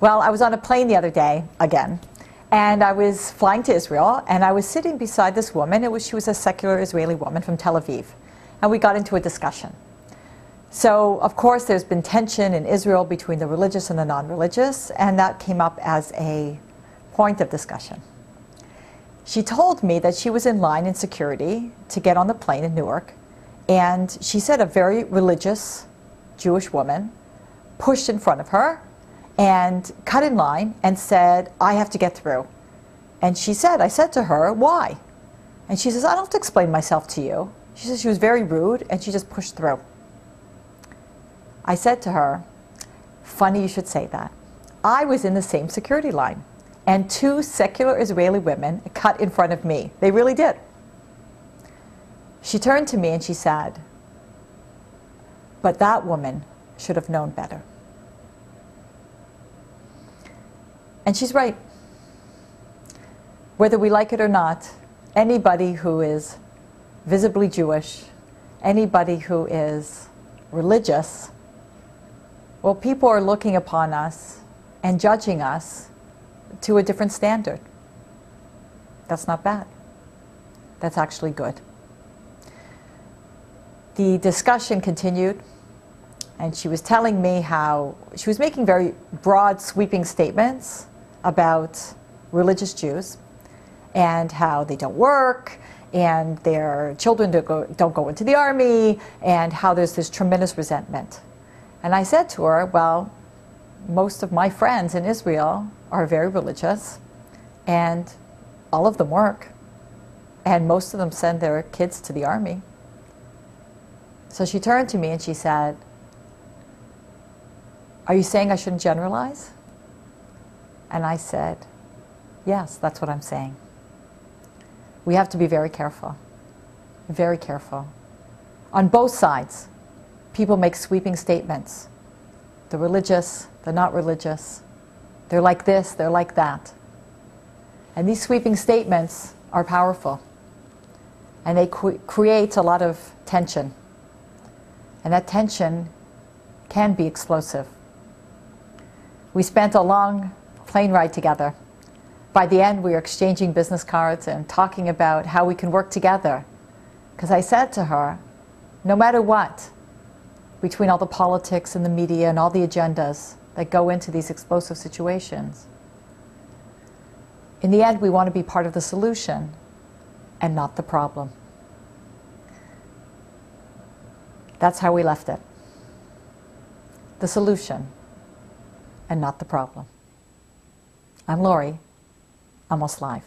Well, I was on a plane the other day, again, and I was flying to Israel, and I was sitting beside this woman. She was a secular Israeli woman from Tel Aviv, and we got into a discussion. So, of course, there's been tension in Israel between the religious and the non-religious, and that came up as a point of discussion. She told me that she was in line in security to get on the plane in Newark, and she said a very religious Jewish woman pushed in front of her and cut in line and said, "I have to get through." And she said, I said to her, "Why?" And she says, "I don't have to explain myself to you." She says she was very rude and she just pushed through. I said to her, "Funny you should say that. I was in the same security line, and two secular Israeli women cut in front of me. They really did." She turned to me and she said, "But that woman should have known better." And she's right. Whether we like it or not, anybody who is visibly Jewish, anybody who is religious, well, people are looking upon us and judging us to a different standard. That's not bad. That's actually good. The discussion continued, and she was telling me how she was making very broad, sweeping statements about religious Jews and how they don't work and their children don't go into the army and how there's this tremendous resentment. And I said to her, well, most of my friends in Israel are very religious, and all of them work, and most of them send their kids to the army. So she turned to me and she said, "Are you saying I shouldn't generalize?" And I said, "Yes, that's what I'm saying. We have to be very careful, very careful. On both sides, people make sweeping statements. The religious, the not religious, they're like this, they're like that. And these sweeping statements are powerful, and they create a lot of tension. And that tension can be explosive. We spent a long plane ride together. By the end, we were exchanging business cards and talking about how we can work together. Because I said to her, no matter what, between all the politics and the media and all the agendas that go into these explosive situations, in the end, we want to be part of the solution and not the problem. That's how we left it. The solution and not the problem. I'm Lori, Almost Live.